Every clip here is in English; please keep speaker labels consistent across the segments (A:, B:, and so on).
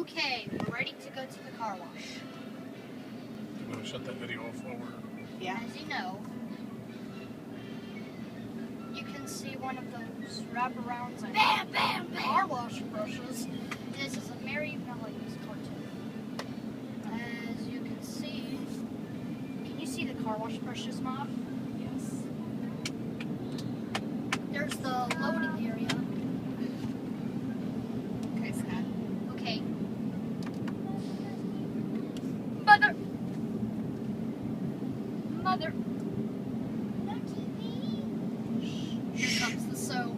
A: Okay, we're ready to go to the car wash.
B: I'm going to shut that video off while we're...
A: Yeah. As you know, you can see one of those wraparounds and car wash brushes. This is a Mary Melodies cartoon. As you can you see the car wash brushes, Mom?
C: Yes.
A: There's the loading area.
C: Okay, Scott.
A: Okay. Mother! Here comes the soap.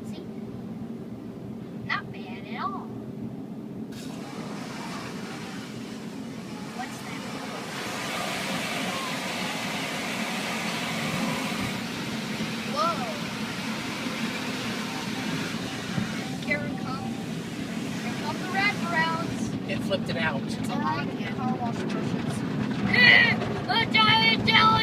A: See? Not bad at all. What's that? Whoa. Here come the wraparounds.
C: It flipped it out.
A: I like car wash brushes.
C: A giant jelly!